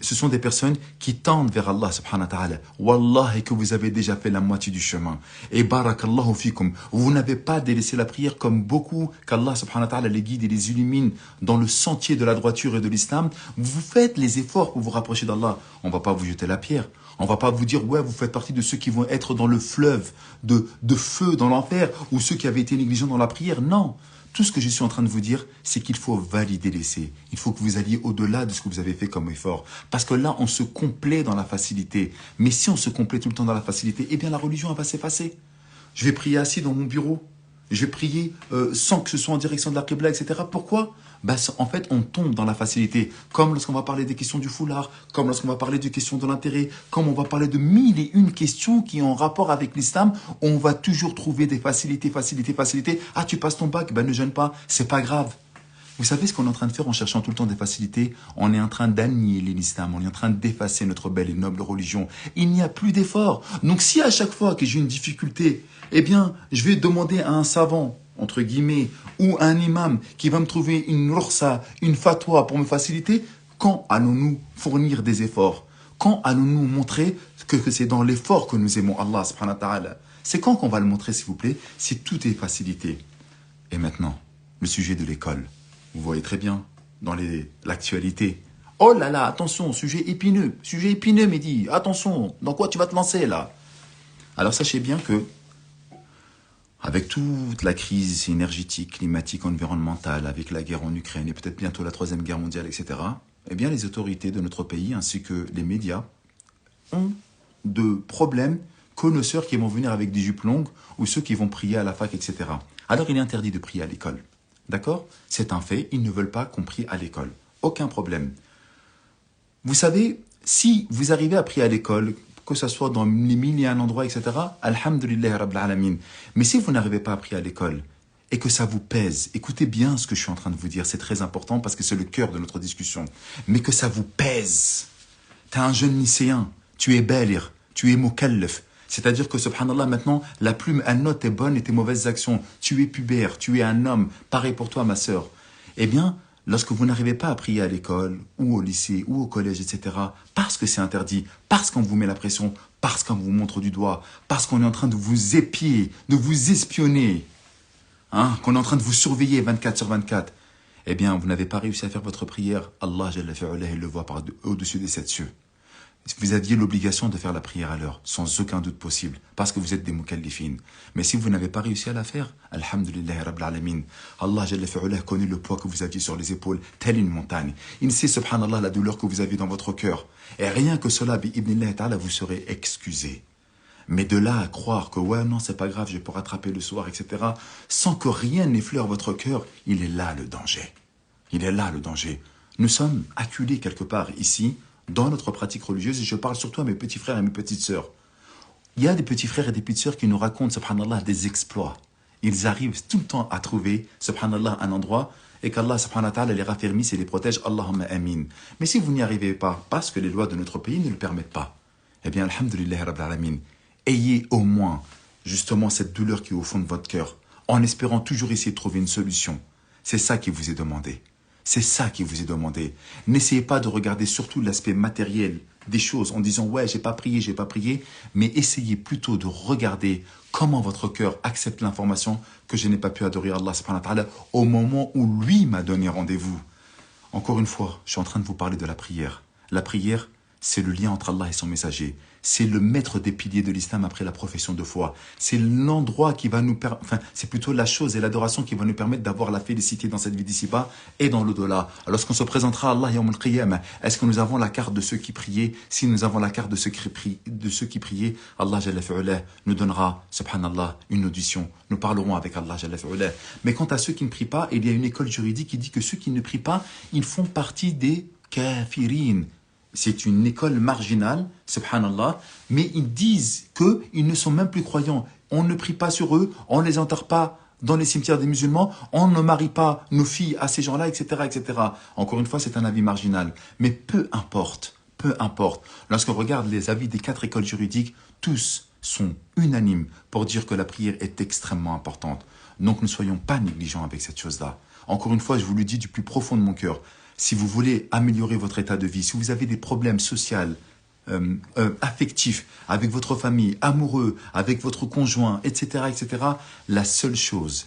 Ce sont des personnes qui tendent vers Allah subhanahu wa ta'ala. Wallahi que vous avez déjà fait la moitié du chemin. Et barakallahu fikum. Vous n'avez pas délaissé la prière comme beaucoup qu'Allah subhanahu wa ta'ala les guide et les illumine dans le sentier de la droiture et de l'islam. Vous faites les efforts pour vous rapprocher d'Allah. On ne va pas vous jeter la pierre. On ne va pas vous dire, ouais, vous faites partie de ceux qui vont être dans le fleuve de feu dans l'enfer ou ceux qui avaient été négligents dans la prière. Non. Tout ce que je suis en train de vous dire, c'est qu'il faut valider l'essai. Il faut que vous alliez au-delà de ce que vous avez fait comme effort. Parce que là, on se complaît dans la facilité. Mais si on se complaît tout le temps dans la facilité, eh bien la religion elle va s'effacer. Je vais prier assis dans mon bureau. Je vais prier sans que ce soit en direction de la Qibla, etc. Pourquoi ? En fait, on tombe dans la facilité. Comme lorsqu'on va parler des questions du foulard, comme lorsqu'on va parler des questions de l'intérêt, comme on va parler de 1001 questions qui ont rapport avec l'islam, on va toujours trouver des facilités. Ah, tu passes ton bac, ne gêne pas, c'est pas grave. Vous savez ce qu'on est en train de faire en cherchant tout le temps des facilités? On est en train d'annihiler l'islam, on est en train d'effacer notre belle et noble religion. Il n'y a plus d'effort. Donc si à chaque fois que j'ai une difficulté, eh bien, je vais demander à un savant, entre guillemets, ou à un imam qui va me trouver une rursa, une fatwa pour me faciliter, quand allons-nous fournir des efforts? Quand allons-nous montrer que c'est dans l'effort que nous aimons Allah subhanahu wa ta'ala? C'est quand qu'on va le montrer, s'il vous plaît, si tout est facilité? Et maintenant, le sujet de l'école. Vous voyez très bien dans l'actualité. Oh là là, attention, sujet épineux, Mehdi, attention, dans quoi tu vas te lancer là? Alors sachez bien que, avec toute la crise énergétique, climatique, environnementale, avec la guerre en Ukraine et peut-être bientôt la 3e guerre mondiale, etc., eh bien les autorités de notre pays ainsi que les médias ont de problèmes connaisseurs qui vont venir avec des jupes longues ou ceux qui vont prier à la fac, etc. Alors il est interdit de prier à l'école. D'accord? C'est un fait, ils ne veulent pas qu'on prie à l'école. Aucun problème. Vous savez, si vous arrivez à prier à l'école, que ce soit dans les 1001 endroits, etc., alhamdulillah rabbil alamin. Mais si vous n'arrivez pas à prier à l'école et que ça vous pèse, écoutez bien ce que je suis en train de vous dire, c'est très important parce que c'est le cœur de notre discussion, mais que ça vous pèse. Tu es un jeune lycéen, tu es balir, tu es mukallaf. C'est-à-dire que, subhanallah, maintenant, la plume, elle note tes bonnes et tes mauvaises actions. Tu es pubère, tu es un homme. Pareil pour toi, ma sœur. Eh bien, lorsque vous n'arrivez pas à prier à l'école, ou au lycée, ou au collège, etc., parce que c'est interdit, parce qu'on vous met la pression, parce qu'on vous montre du doigt, parce qu'on est en train de vous épier, de vous espionner, qu'on est en train de vous surveiller 24/24, eh bien, vous n'avez pas réussi à faire votre prière. Allah, Jalla fi'ulah, il le voit au-dessus des 7 cieux. Vous aviez l'obligation de faire la prière à l'heure, sans aucun doute possible, parce que vous êtes des mukallifines. Mais si vous n'avez pas réussi à la faire, alhamdulillah rabbil alamin, Allah Jalla fi'ulah connaît le poids que vous aviez sur les épaules, telle une montagne. Il sait, subhanallah, la douleur que vous aviez dans votre cœur. Et rien que cela, bi'ibnillah ta'ala, vous serez excusé. Mais de là à croire que, ouais, non, c'est pas grave, je peux rattraper le soir, etc., sans que rien n'effleure votre cœur, il est là le danger. Il est là le danger. Nous sommes acculés quelque part ici, dans notre pratique religieuse, et je parle surtout à mes petits frères et mes petites sœurs. Il y a des petits frères et des petites sœurs qui nous racontent, subhanallah, des exploits. Ils arrivent tout le temps à trouver, subhanallah, un endroit, et qu'Allah, subhanahu wa ta'ala, les raffermisse et les protège, Allahumma amin. Mais si vous n'y arrivez pas, parce que les lois de notre pays ne le permettent pas, eh bien, alhamdulillah, rabbil alamin, ayez au moins, justement, cette douleur qui est au fond de votre cœur, en espérant toujours essayer de trouver une solution. C'est ça qui vous est demandé. C'est ça qui vous est demandé. N'essayez pas de regarder surtout l'aspect matériel des choses en disant « ouais, j'ai pas prié », mais essayez plutôt de regarder comment votre cœur accepte l'information que je n'ai pas pu adorer Allah subhanahu wa ta'ala au moment où lui m'a donné rendez-vous. Encore une fois, je suis en train de vous parler de la prière. La prière, c'est le lien entre Allah et son messager. C'est le maître des piliers de l'islam après la profession de foi. C'est l'endroit qui va nous permettre, enfin, c'est plutôt la chose et l'adoration qui va nous permettre d'avoir la félicité dans cette vie d'ici-bas et dans l'au-delà. Lorsqu'on se présentera à Allah Yawm al-Qiyamah, est-ce que nous avons la carte de ceux qui priaient? Si nous avons la carte de ceux qui priaient, Allah Jalla fi'ala nous donnera, subhanallah, une audition. Nous parlerons avec Allah Jalla fi'ala. Mais quant à ceux qui ne prient pas, il y a une école juridique qui dit que ceux qui ne prient pas, ils font partie des kafirin. C'est une école marginale, subhanallah, mais ils disent qu'ils ne sont même plus croyants. On ne prie pas sur eux, on ne les enterre pas dans les cimetières des musulmans, on ne marie pas nos filles à ces gens-là, etc., etc. Encore une fois, c'est un avis marginal. Mais peu importe, peu importe. Lorsqu'on regarde les avis des 4 écoles juridiques, tous sont unanimes pour dire que la prière est extrêmement importante. Donc ne soyons pas négligents avec cette chose-là. Encore une fois, je vous le dis du plus profond de mon cœur. Si vous voulez améliorer votre état de vie, si vous avez des problèmes sociaux, affectifs, avec votre famille, amoureux, avec votre conjoint, etc., etc., la seule chose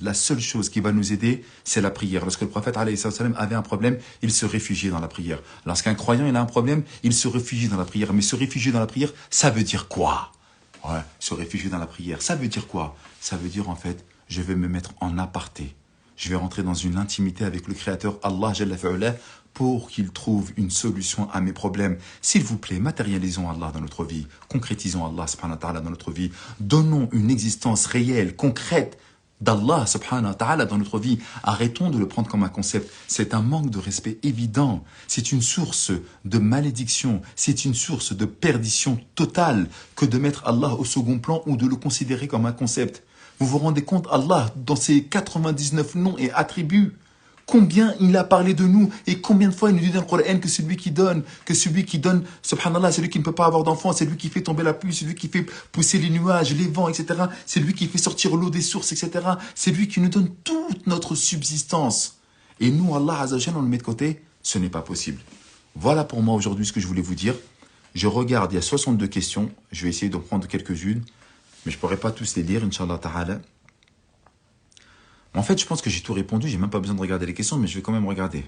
qui va nous aider, c'est la prière. Lorsque le prophète alayhi salam avait un problème, il se réfugiait dans la prière. Lorsqu'un croyant il a un problème, il se réfugie dans la prière. Mais se réfugier dans la prière, ça veut dire quoi? Ouais, se réfugier dans la prière, ça veut dire quoi? Ça veut dire en fait, je vais me mettre en aparté. Je vais rentrer dans une intimité avec le Créateur, Allah Jalla fi'ala, pour qu'il trouve une solution à mes problèmes. S'il vous plaît, matérialisons Allah dans notre vie, concrétisons Allah subhanahu wa ta'ala dans notre vie, donnons une existence réelle, concrète d'Allah subhanahu wa ta'ala dans notre vie. Arrêtons de le prendre comme un concept. C'est un manque de respect évident. C'est une source de malédiction. C'est une source de perdition totale que de mettre Allah au second plan ou de le considérer comme un concept. Vous vous rendez compte, Allah, dans ses 99 noms et attributs, combien il a parlé de nous et combien de fois il nous dit dans le Coran que celui qui donne, subhanallah, c'est lui qui ne peut pas avoir d'enfant, c'est lui qui fait tomber la pluie, c'est lui qui fait pousser les nuages, les vents, etc. C'est lui qui fait sortir l'eau des sources, etc. C'est lui qui nous donne toute notre subsistance. Et nous, Allah Azzawajal, on le met de côté, ce n'est pas possible. Voilà pour moi aujourd'hui ce que je voulais vous dire. Je regarde, il y a 62 questions, je vais essayer d'en prendre quelques-unes, mais je ne pourrai pas tous les lire, Inch'Allah ta'ala. En fait, je pense que j'ai tout répondu, j'ai même pas besoin de regarder les questions, mais je vais quand même regarder.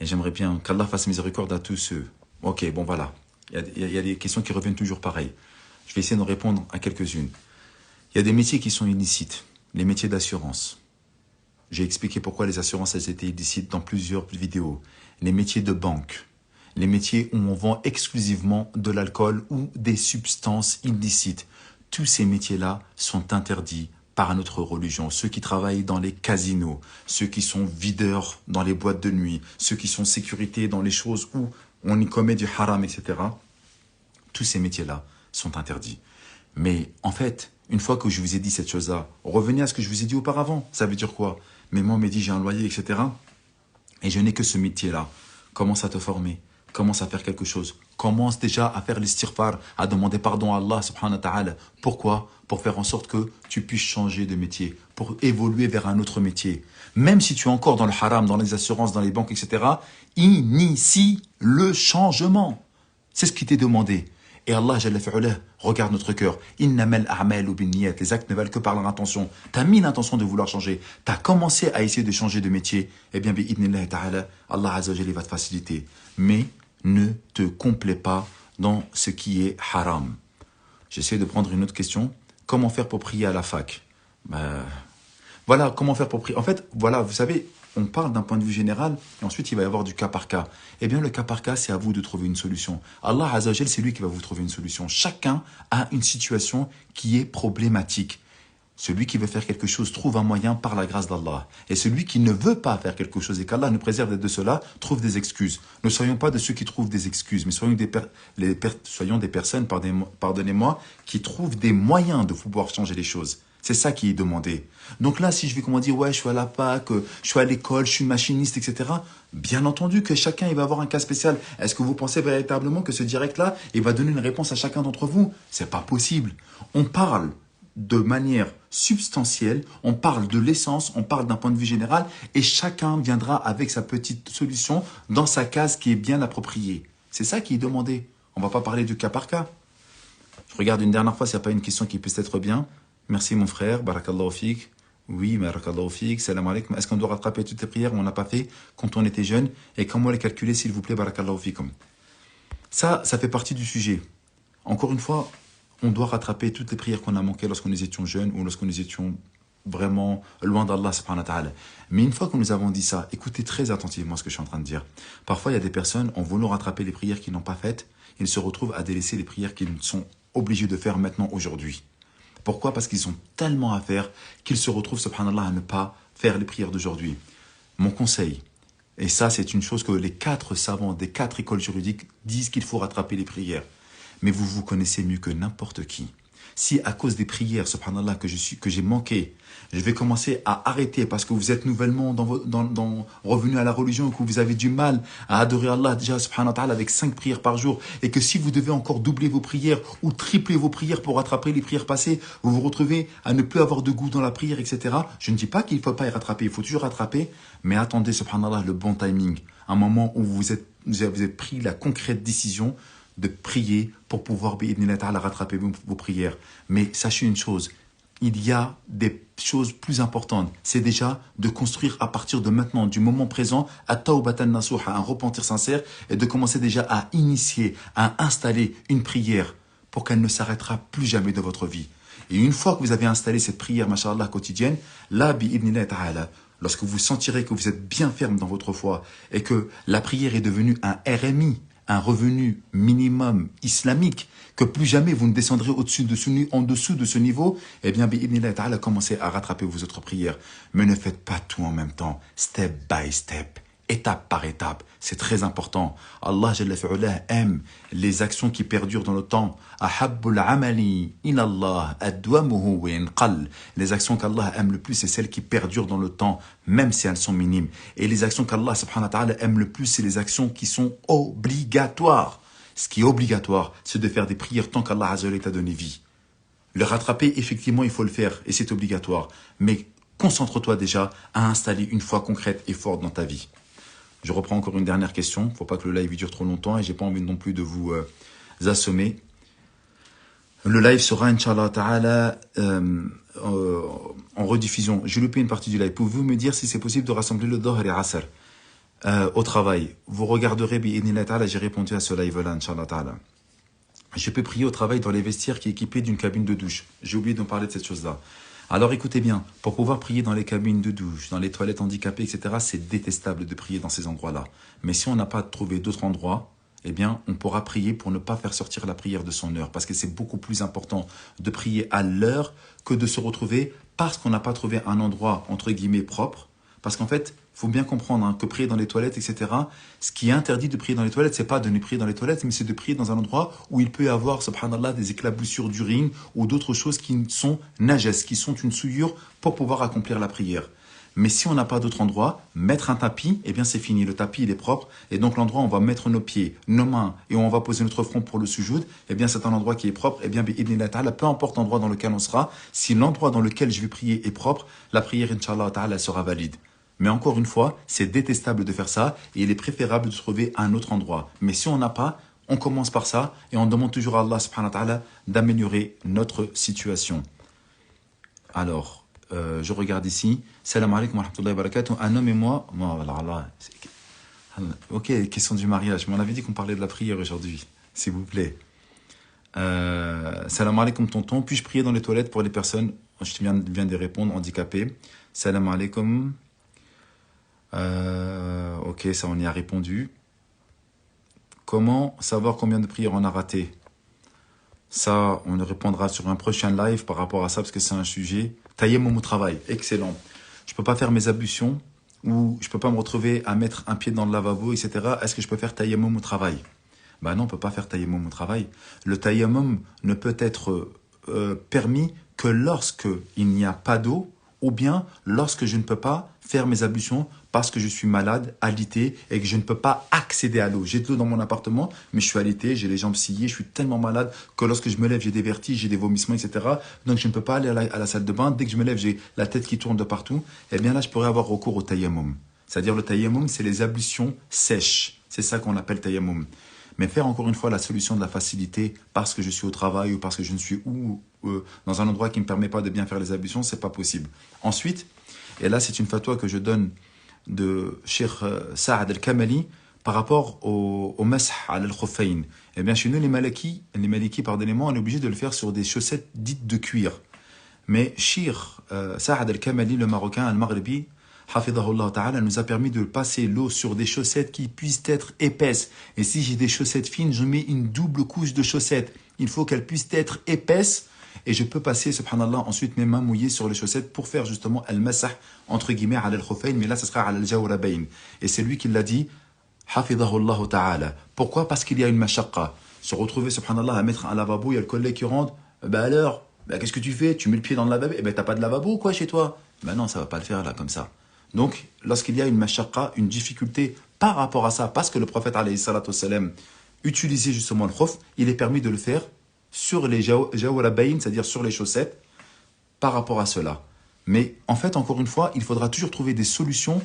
Et j'aimerais bien qu'Allah fasse miséricorde à tous ceux. Ok, bon voilà. Il y a des questions qui reviennent toujours pareil. Je vais essayer de répondre à quelques-unes. Il y a des métiers qui sont illicites. Les métiers d'assurance. J'ai expliqué pourquoi les assurances elles étaient illicites dans plusieurs vidéos. Les métiers de banque. Les métiers où on vend exclusivement de l'alcool ou des substances illicites. Tous ces métiers-là sont interdits par notre religion. Ceux qui travaillent dans les casinos, ceux qui sont videurs dans les boîtes de nuit, ceux qui sont sécurité dans les choses où on y commet du haram, etc. Tous ces métiers-là sont interdits. Mais en fait, une fois que je vous ai dit cette chose-là, revenez à ce que je vous ai dit auparavant. Ça veut dire quoi? Mais moi, on m'a dit j'ai un loyer, etc. Et je n'ai que ce métier-là. Commence à te former. Commence à faire quelque chose. Commence déjà à faire l'istighfar, à demander pardon à Allah subhanahu wa ta'ala. Pourquoi? Pour faire en sorte que tu puisses changer de métier, pour évoluer vers un autre métier. Même si tu es encore dans le haram, dans les assurances, dans les banques, etc., initie le changement. C'est ce qui t'est demandé. Et Allah Jalla fi'ala regarde notre cœur. Innamal a'malu binniyat. Les actes ne valent que par leur intention. Tu as mis l'intention de vouloir changer. Tu as commencé à essayer de changer de métier. Eh bien, bi'idnillah ta'ala, Allah Azza wa Jalla va te faciliter. Mais ne te complais pas dans ce qui est haram. J'essaie de prendre une autre question. Comment faire pour prier à la fac? Voilà, comment faire pour prier. En fait, voilà, vous savez, on parle d'un point de vue général, et ensuite il va y avoir du cas par cas. Eh bien, le cas par cas, c'est à vous de trouver une solution. Allah Azza wa Jal, c'est lui qui va vous trouver une solution. Chacun a une situation qui est problématique. Celui qui veut faire quelque chose trouve un moyen par la grâce d'Allah. Et celui qui ne veut pas faire quelque chose et qu'Allah nous préserve de cela, trouve des excuses. Ne soyons pas de ceux qui trouvent des excuses, mais soyons des personnes, pardonnez-moi, qui trouvent des moyens de pouvoir changer les choses. C'est ça qui est demandé. Donc là, si je vais dire, ouais, je suis à la fac, je suis à l'école, je suis machiniste, etc. Bien entendu que chacun, il va avoir un cas spécial. Est-ce que vous pensez véritablement que ce direct-là, il va donner une réponse à chacun d'entre vous? C'est pas possible. On parle de manière substantielle, on parle de l'essence, on parle d'un point de vue général et chacun viendra avec sa petite solution dans sa case qui est bien appropriée. C'est ça qui est demandé. On ne va pas parler du cas par cas. Je regarde une dernière fois s'il n'y a pas une question qui puisse être bien. Merci mon frère, barakallahu fik. Oui, barakallahu fik, salam alaikum. Est-ce qu'on doit rattraper toutes les prières qu'on n'a pas fait quand on était jeune? Et comment les calculer s'il vous plaît, barakallahu fikum? Ça fait partie du sujet. Encore une fois, on doit rattraper toutes les prières qu'on a manquées lorsque nous étions jeunes ou lorsque nous étions vraiment loin d'Allah subhanahu wa ta'ala. Mais une fois que nous avons dit ça, écoutez très attentivement ce que je suis en train de dire. Parfois, il y a des personnes, en voulant rattraper les prières qu'ils n'ont pas faites, ils se retrouvent à délaisser les prières qu'ils sont obligés de faire maintenant, aujourd'hui. Pourquoi? Parce qu'ils ont tellement à faire qu'ils se retrouvent, subhanallah, à ne pas faire les prières d'aujourd'hui. Mon conseil, et ça c'est une chose que les 4 savants des 4 écoles juridiques disent qu'il faut rattraper les prières. Mais vous vous connaissez mieux que n'importe qui. Si à cause des prières, subhanallah, que j'ai manqué, je vais commencer à arrêter parce que vous êtes nouvellement revenu à la religion et que vous avez du mal à adorer Allah déjà, subhanahu wa ta'ala, avec 5 prières par jour, et que si vous devez encore doubler vos prières ou tripler vos prières pour rattraper les prières passées, vous vous retrouvez à ne plus avoir de goût dans la prière, etc. Je ne dis pas qu'il ne faut pas y rattraper, il faut toujours rattraper, mais attendez, subhanallah, le bon timing, un moment où vous avez pris la concrète décision de prier pour pouvoir rattraper vos prières. Mais sachez une chose, il y a des choses plus importantes. C'est déjà de construire à partir de maintenant, du moment présent, à tawbatan nasuha, un repentir sincère, et de commencer déjà à initier, à installer une prière pour qu'elle ne s'arrêtera plus jamais de votre vie. Et une fois que vous avez installé cette prière, mashallah, quotidienne, là, bi'idnillah ta'ala, lorsque vous sentirez que vous êtes bien ferme dans votre foi et que la prière est devenue un RMI, un revenu minimum islamique, que plus jamais vous ne descendrez en dessous de ce niveau, eh bien, bi'idnillah ta'ala, commencez à rattraper vos autres prières. Mais ne faites pas tout en même temps, step by step, étape par étape. C'est très important. Allah Jalla fi'ula aime les actions qui perdurent dans le temps. Ahabbul amali ilallah adwamuhu wa inqal. Les actions qu'Allah aime le plus, c'est celles qui perdurent dans le temps, même si elles sont minimes. Et les actions qu'Allah subhanahu wa ta'ala aime le plus, c'est les actions qui sont obligatoires. Ce qui est obligatoire, c'est de faire des prières tant qu'Allah Azza wa Jalla t'a donné vie. Le rattraper, effectivement, il faut le faire et c'est obligatoire. Mais concentre-toi déjà à installer une foi concrète et forte dans ta vie. Je reprends encore une dernière question. Il ne faut pas que le live dure trop longtemps et je n'ai pas envie non plus de vous assommer. Le live sera, Inch'Allah Ta'ala, en rediffusion. J'ai loupé une partie du live. Pouvez-vous me dire si c'est possible de rassembler le Dohr et Asr au travail? Vous regarderez, bi'idnillah Ta'ala, j'ai répondu à ce live-là, Inch'Allah Ta'ala. Je peux prier au travail dans les vestiaires qui est équipé d'une cabine de douche. J'ai oublié d'en parler de cette chose-là. Alors écoutez bien, pour pouvoir prier dans les cabines de douche, dans les toilettes handicapées, etc., c'est détestable de prier dans ces endroits-là. Mais si on n'a pas trouvé d'autres endroits, eh bien, on pourra prier pour ne pas faire sortir la prière de son heure. Parce que c'est beaucoup plus important de prier à l'heure que de se retrouver parce qu'on n'a pas trouvé un endroit, entre guillemets, propre. Parce qu'en fait, il faut bien comprendre que prier dans les toilettes, etc., ce qui est interdit de prier dans les toilettes, c'est pas de ne prier dans les toilettes, mais c'est de prier dans un endroit où il peut y avoir, subhanallah, des éclaboussures d'urine ou d'autres choses qui sont najes, qui sont une souillure pour pouvoir accomplir la prière. Mais si on n'a pas d'autre endroit, mettre un tapis, eh bien c'est fini. Le tapis, il est propre. Et donc l'endroit où on va mettre nos pieds, nos mains et où on va poser notre front pour le sujoud, eh bien c'est un endroit qui est propre. Eh bien, bi'idnillah ta'ala, peu importe l'endroit dans lequel on sera, si l'endroit dans lequel je vais prier est propre, la prière, Inch'Allah ta'ala, sera valide. Mais encore une fois, c'est détestable de faire ça et il est préférable de trouver un autre endroit. Mais si on n'a pas, on commence par ça et on demande toujours à Allah subhanahu wa ta'ala d'améliorer notre situation. Alors, je regarde ici. Salam alaikum wa rahmatullahi wa barakatuh. Un homme et moi... Ok, question du mariage. Mais on avait dit qu'on parlait de la prière aujourd'hui. S'il vous plaît. Salam alaikum tonton. Puis-je prier dans les toilettes pour les personnes, je viens de répondre, handicapées. Salam alaikum. Ok, ça on y a répondu. Comment savoir combien de prières on a raté? Ça, on répondra sur un prochain live par rapport à ça, parce que c'est un sujet. Tayammum au travail, excellent. Je ne peux pas faire mes ablutions, ou je ne peux pas me retrouver à mettre un pied dans le lavabo, etc. Est-ce que je peux faire tayammum au travail? Ben non, on ne peut pas faire tayammum au travail. Le tayammum ne peut être permis que lorsque il n'y a pas d'eau, ou bien lorsque je ne peux pas faire mes ablutions parce que je suis malade, alité, et que je ne peux pas accéder à l'eau. J'ai de l'eau dans mon appartement, mais je suis alité, j'ai les jambes sciées, je suis tellement malade que lorsque je me lève, j'ai des vertiges, j'ai des vomissements, etc. Donc je ne peux pas aller à la salle de bain. Dès que je me lève, j'ai la tête qui tourne de partout. Eh bien là, je pourrais avoir recours au tayammum. C'est-à-dire le tayammum, c'est les ablutions sèches. C'est ça qu'on appelle tayammum. Mais faire encore une fois la solution de la facilité parce que je suis au travail ou parce que je ne suis dans un endroit qui ne me permet pas de bien faire les ablutions, c'est pas possible. Ensuite, et là c'est une fatwa que je donne de Cheikh Saad al-Kamali par rapport au masah al-khuffayn. Eh bien, chez nous, les Malikis, pardonnez-moi, on est obligé de le faire sur des chaussettes dites de cuir. Mais Shir Saad al-Kamali, le Marocain, al-Maghribi, Hafidahullah Ta'ala, nous a permis de passer l'eau sur des chaussettes qui puissent être épaisses. Et si j'ai des chaussettes fines, je mets une double couche de chaussettes. Il faut qu'elles puissent être épaisses. Et je peux passer, subhanallah, ensuite mes mains mouillées sur les chaussettes pour faire justement al-masah, entre guillemets, ala al-khuffayn, mais là, ce sera ala al-jawrabayn. Et c'est lui qui l'a dit, Hafidahullah Ta'ala. Pourquoi? Parce qu'il y a une mashaqqa. Se retrouver, subhanallah, à mettre un lavabo, il y a le collègue qui rentre, alors, qu'est-ce que tu fais? Tu mets le pied dans le lavabo? T'as pas de lavabo ou quoi chez toi? Non, ça va pas le faire là, comme ça. Donc, lorsqu'il y a une mashaqqa, une difficulté par rapport à ça, parce que le prophète, alayhi salatu wassalam, utilisait justement le khuf, il est permis de le faire sur les jawrabayn, c'est-à-dire sur les chaussettes, par rapport à cela. Mais en fait, encore une fois, il faudra toujours trouver des solutions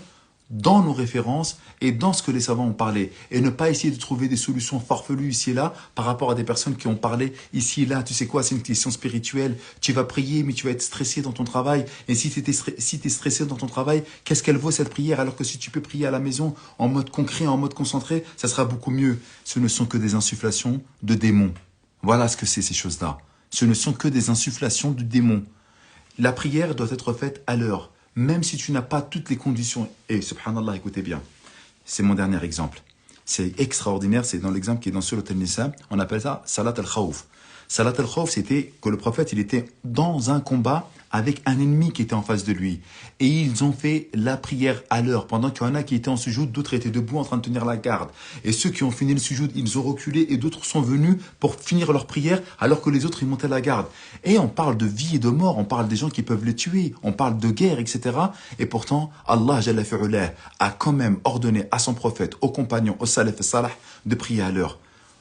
dans nos références et dans ce que les savants ont parlé. Et ne pas essayer de trouver des solutions farfelues ici et là par rapport à des personnes qui ont parlé ici et là. Tu sais quoi, c'est une question spirituelle. Tu vas prier, mais tu vas être stressé dans ton travail. Et si tu es stressé dans ton travail, qu'est-ce qu'elle vaut cette prière? Alors que si tu peux prier à la maison en mode concret, en mode concentré, ça sera beaucoup mieux. Ce ne sont que des insufflations de démons. Voilà ce que c'est ces choses-là. Ce ne sont que des insufflations de démons. La prière doit être faite à l'heure. Même si tu n'as pas toutes les conditions. Et subhanallah, écoutez bien, c'est mon dernier exemple. C'est extraordinaire, c'est dans l'exemple qui est dans Surat al-Nisa, on appelle ça Salat al-Khawf. Salat al-Khawf, c'était que le prophète, il était dans un combat avec un ennemi qui était en face de lui. Et ils ont fait la prière à l'heure, pendant qu'il y en a qui étaient en sujoud, d'autres étaient debout en train de tenir la garde. Et ceux qui ont fini le sujoud, ils ont reculé et d'autres sont venus pour finir leur prière alors que les autres, ils montaient la garde. Et on parle de vie et de mort, on parle des gens qui peuvent les tuer, on parle de guerre, etc. Et pourtant, Allah Jalla fi'ula a quand même ordonné à son prophète, aux compagnons, aux salaf et salah, de prier à l'heure.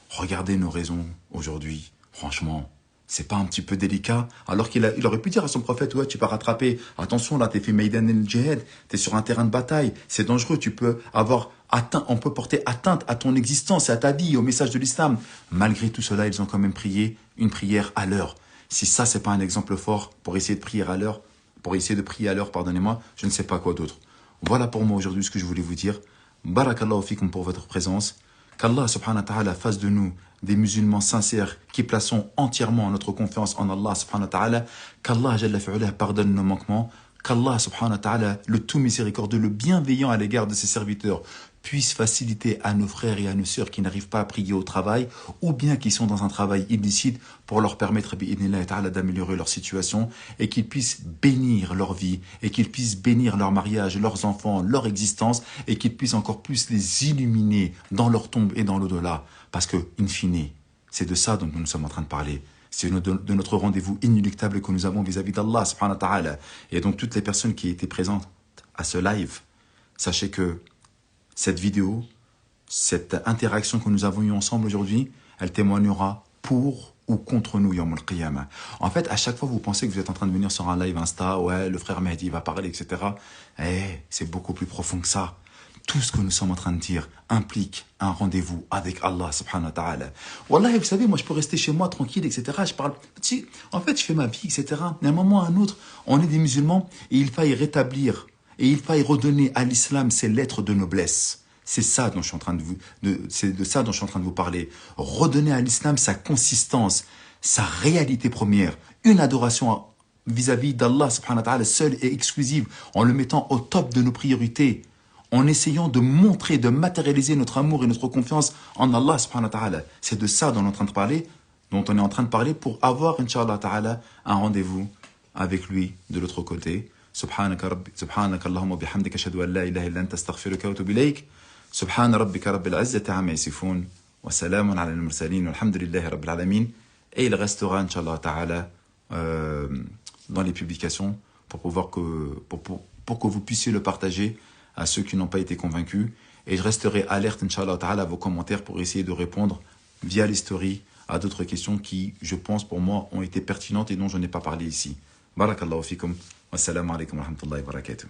Regardez nos raisons aujourd'hui, franchement. C'est pas un petit peu délicat? Alors il aurait pu dire à son prophète, ouais, tu vas rattraper. Attention, là, t'es fait Maïdan el-Jihad, t'es sur un terrain de bataille, c'est dangereux, tu peux avoir atteint, on peut porter atteinte à ton existence et à ta vie, au message de l'islam. Malgré tout cela, ils ont quand même prié une prière à l'heure. Si ça, c'est pas un exemple fort pour essayer de prier à l'heure, pardonnez-moi, je ne sais pas quoi d'autre. Voilà pour moi aujourd'hui ce que je voulais vous dire. Barakallahu fikum pour votre présence. Qu'Allah subhanahu wa ta'ala fasse de nous des musulmans sincères qui plaçons entièrement notre confiance en Allah subhanahu wa ta'ala. Qu'Allah jalla fi'ala pardonne nos manquements. Qu'Allah subhanahu wa ta'ala, le tout miséricordieux, le bienveillant à l'égard de ses serviteurs, puisse faciliter à nos frères et à nos sœurs qui n'arrivent pas à prier au travail ou bien qui sont dans un travail illicite pour leur permettre d'améliorer leur situation et qu'ils puissent bénir leur vie et qu'ils puissent bénir leur mariage, leurs enfants, leur existence et qu'ils puissent encore plus les illuminer dans leur tombe et dans l'au-delà. Parce que, in fine, c'est de ça dont nous sommes en train de parler. C'est de notre rendez-vous inéluctable que nous avons vis-à-vis d'Allah subhanahu wa ta'ala. Et donc toutes les personnes qui étaient présentes à ce live, sachez que cette vidéo, cette interaction que nous avons eue ensemble aujourd'hui, elle témoignera pour ou contre nous, Yawm al-Qiyamah. En fait, à chaque fois, vous pensez que vous êtes en train de venir sur un live Insta, ouais, le frère Mehdi va parler, etc. C'est beaucoup plus profond que ça. Tout ce que nous sommes en train de dire implique un rendez-vous avec Allah subhanahu wa ta'ala. Wallah, vous savez, moi je peux rester chez moi tranquille, etc. Je parle, en fait, je fais ma vie, etc. Mais à un moment ou à un autre, on est des musulmans et il faille rétablir et il faille redonner à l'islam ses lettres de noblesse. C'est ça dont je suis en train c'est de ça dont je suis en train de vous parler. Redonner à l'islam sa consistance, sa réalité première, une adoration vis-à-vis d'Allah subhanahu wa ta'ala seule et exclusive, en le mettant au top de nos priorités, en essayant de montrer, de matérialiser notre amour et notre confiance en Allah subhanahu wa ta'ala. C'est de ça dont on est en train de parler pour avoir, Inch'Allah ta'ala, un rendez-vous avec lui de l'autre côté. Subhanaka Allahumma bihamdika ashhadu an la ilaha illa anta astaghfiruka wa atubu ilayk. Subhana rabbika rabbil izzati amma yasifun wa salamun ala al-mursalin walhamdulillahi rabbil alamin. Et il restera, Inch'Allah ta'ala, dans les publications pour que vous puissiez le partager à ceux qui n'ont pas été convaincus. Et je resterai alerte, Inch'Allah ta'ala, à vos commentaires pour essayer de répondre via les stories à d'autres questions qui, je pense, pour moi, ont été pertinentes et dont je n'ai pas parlé ici. Barakallahu fikum. Wassalamu alaikum wa rahmatullahi wa barakatuh.